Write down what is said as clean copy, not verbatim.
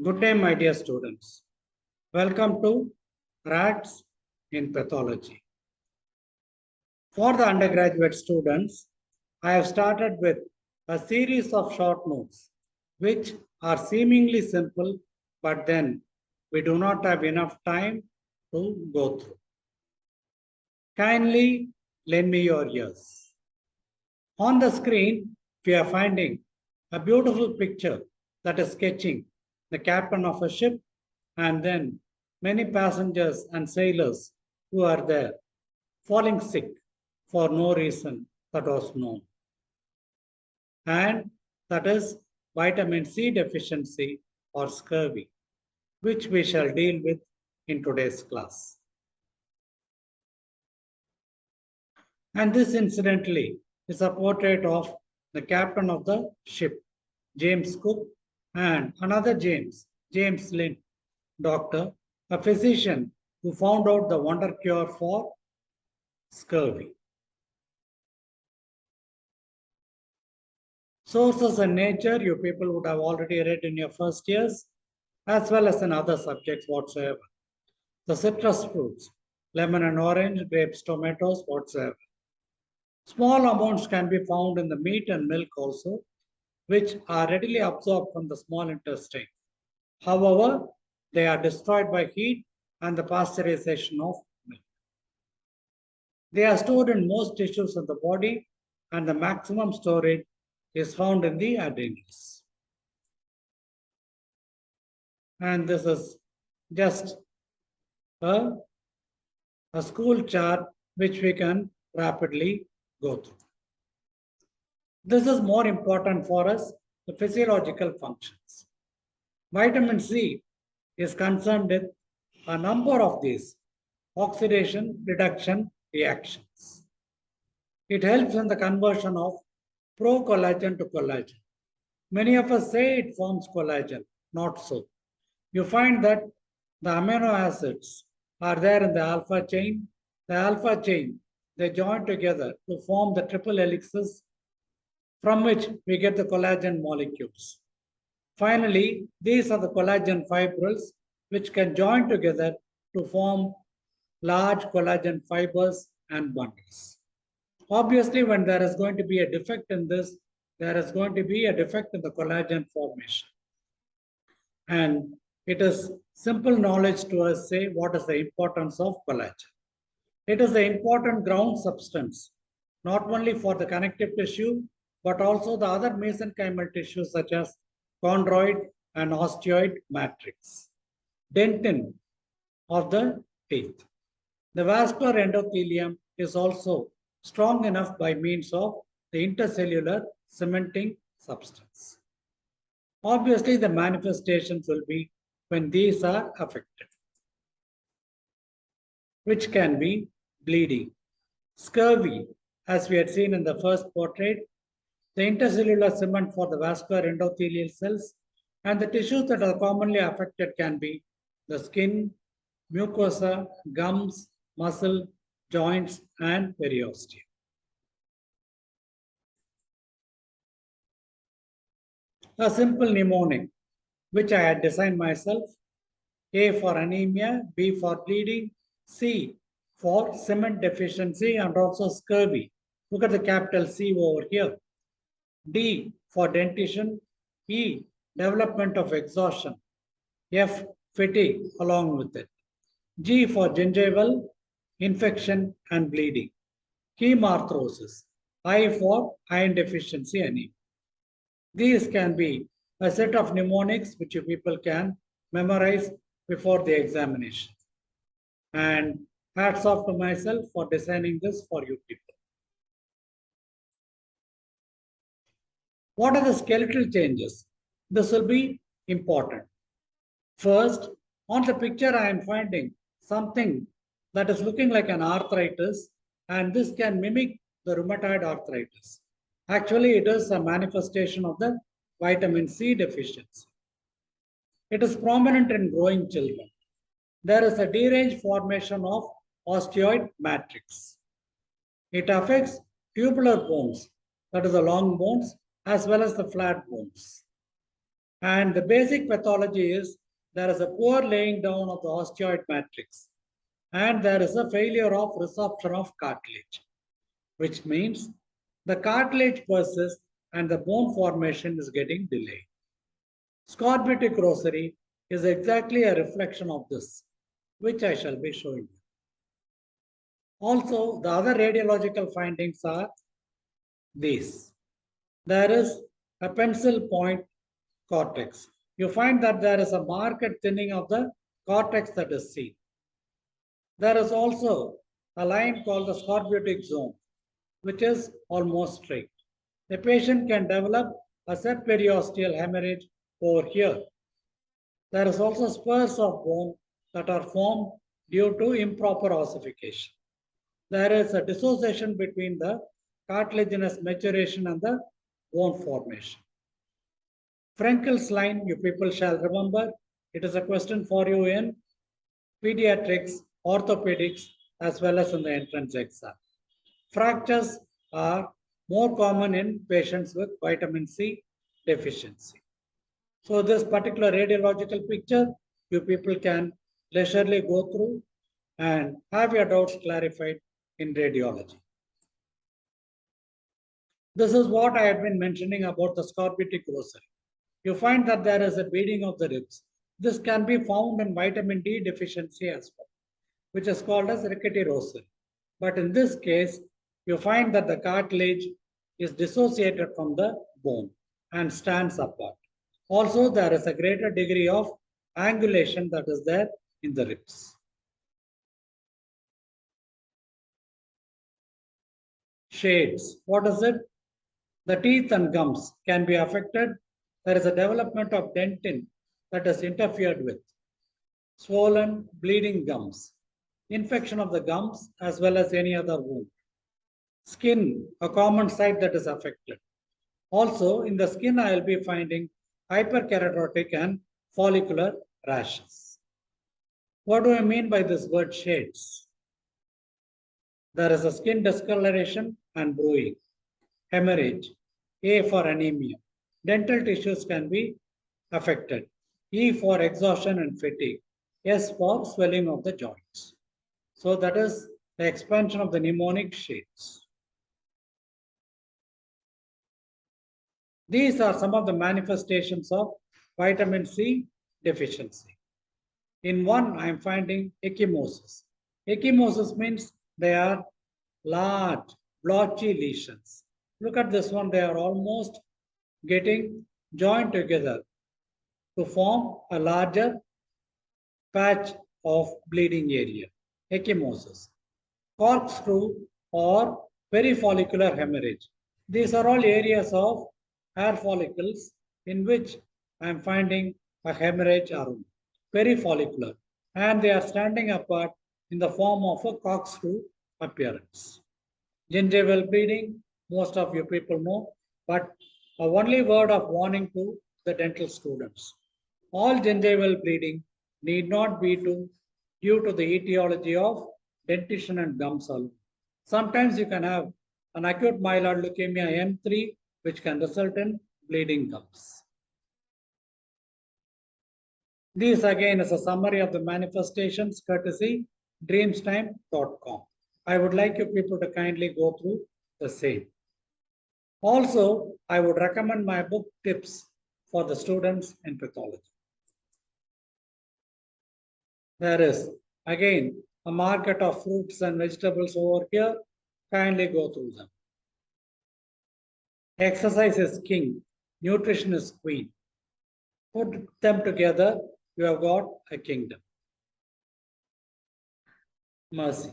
Good day, my dear students. Welcome to R.A.T.S in Pathology. For the undergraduate students, I have started with a series of short notes, which are seemingly simple, but then we do not have enough time to go through. Kindly lend me your ears. On the screen, we are finding a beautiful picture that is sketching the captain of a ship and then many passengers and sailors who are there falling sick for no reason that was known. And that is vitamin C deficiency or scurvy, which we shall deal with in today's class. And this, incidentally, is a portrait of the captain of the ship, James Cook, and another James Lind, doctor, a physician who found out the wonder cure for scurvy. Sources and nature, you people would have already read in your first years, as well as in other subjects whatsoever. The citrus fruits, lemon and orange, grapes, tomatoes, whatsoever. Small amounts can be found in the meat and milk also, which are readily absorbed from the small intestine. However, they are destroyed by heat and the pasteurization of milk. They are stored in most tissues of the body, and the maximum storage is found in the adrenals. And this is just a school chart which we can rapidly go through. This is more important for us, the physiological functions. Vitamin C is concerned with a number of these oxidation reduction reactions. It helps in the conversion of pro-collagen to collagen. Many of us say it forms collagen, not so. You find that the amino acids are there in the alpha chain. The alpha chain, they join together to form the triple helices from which we get the collagen molecules. Finally, these are the collagen fibrils which can join together to form large collagen fibers and bundles. Obviously, when there is going to be a defect in this, there is going to be a defect in the collagen formation. And it is simple knowledge to us say what is the importance of collagen. It is the important ground substance, not only for the connective tissue, but also the other mesenchymal tissues such as chondroid and osteoid matrix. Dentin of the teeth. The vascular endothelium is also strong enough by means of the intercellular cementing substance. Obviously, the manifestations will be when these are affected, which can be bleeding, scurvy, as we had seen in the first portrait, the intercellular cement for the vascular endothelial cells, and the tissues that are commonly affected can be the skin, mucosa, gums, muscle, joints, and periosteum. A simple mnemonic, which I had designed myself: A for anemia, B for bleeding, C for cement deficiency and also scurvy. Look at the capital C over here. D for dentition, E development of exhaustion, F fatigue along with it, G for gingival infection and bleeding, hemarthrosis, I for iron deficiency anemia. These can be a set of mnemonics which you people can memorize before the examination. And hats off to myself for designing this for you people. What are the skeletal changes? This will be important. First, on the picture, I am finding something that is looking like an arthritis, and this can mimic the rheumatoid arthritis. Actually, it is a manifestation of the vitamin C deficiency. It is prominent in growing children. There is a deranged formation of osteoid matrix. It affects tubular bones, that is the long bones, as well as the flat bones. And the basic pathology is there is a poor laying down of the osteoid matrix, and there is a failure of resorption of cartilage, which means the cartilage persists and the bone formation is getting delayed. Scorbutic rosary is exactly a reflection of this, which I shall be showing you. Also, the other radiological findings are these. There is a pencil point cortex. You find that there is a marked thinning of the cortex that is seen. There is also a line called the scorbutic zone, which is almost straight. The patient can develop a subperiosteal hemorrhage over here. There is also spurs of bone that are formed due to improper ossification. There is a dissociation between the cartilaginous maturation and the bone formation. Frankel's line, you people shall remember, it is a question for you in pediatrics, orthopedics, as well as in the entrance exam. Fractures are more common in patients with vitamin C deficiency. So this particular radiological picture, you people can leisurely go through and have your doubts clarified in radiology. This is what I had been mentioning about the scorbutic rosary. You find that there is a beading of the ribs. This can be found in vitamin D deficiency as well, which is called as rickety rosary. But in this case, you find that the cartilage is dissociated from the bone and stands apart. Also, there is a greater degree of angulation that is there in the ribs. Shades. What is it? The teeth and gums can be affected. There is a development of dentin that is interfered with. Swollen, bleeding gums. Infection of the gums as well as any other wound. Skin, a common site that is affected. Also, in the skin, I will be finding hyperkeratotic and follicular rashes. What do I mean by this word shades? There is a skin discoloration and bruising, hemorrhage, A for anemia. Dental tissues can be affected. E for exhaustion and fatigue. S for swelling of the joints. So that is the expansion of the mnemonic shades. These are some of the manifestations of vitamin C deficiency. In one, I am finding ecchymosis. Ecchymosis means they are large, blotchy lesions. Look at this one, they are almost getting joined together to form a larger patch of bleeding area. Ecchymosis. Corkscrew or perifollicular hemorrhage. These are all areas of hair follicles in which I am finding a hemorrhage around. Perifollicular. And they are standing apart in the form of a corkscrew appearance. Gingival bleeding, most of you people know, but a only word of warning to the dental students. All gingival bleeding need not be due to the etiology of dentition and gums alone. Sometimes you can have an acute myeloid leukemia M3, which can result in bleeding gums. This again is a summary of the manifestations courtesy dreamstime.com. I would like you people to kindly go through the same. Also, I would recommend my book tips for the students in pathology. There is again a market of fruits and vegetables over here. Kindly go through them. Exercise is king, nutrition is queen. Put them together, you have got a kingdom. Mercy.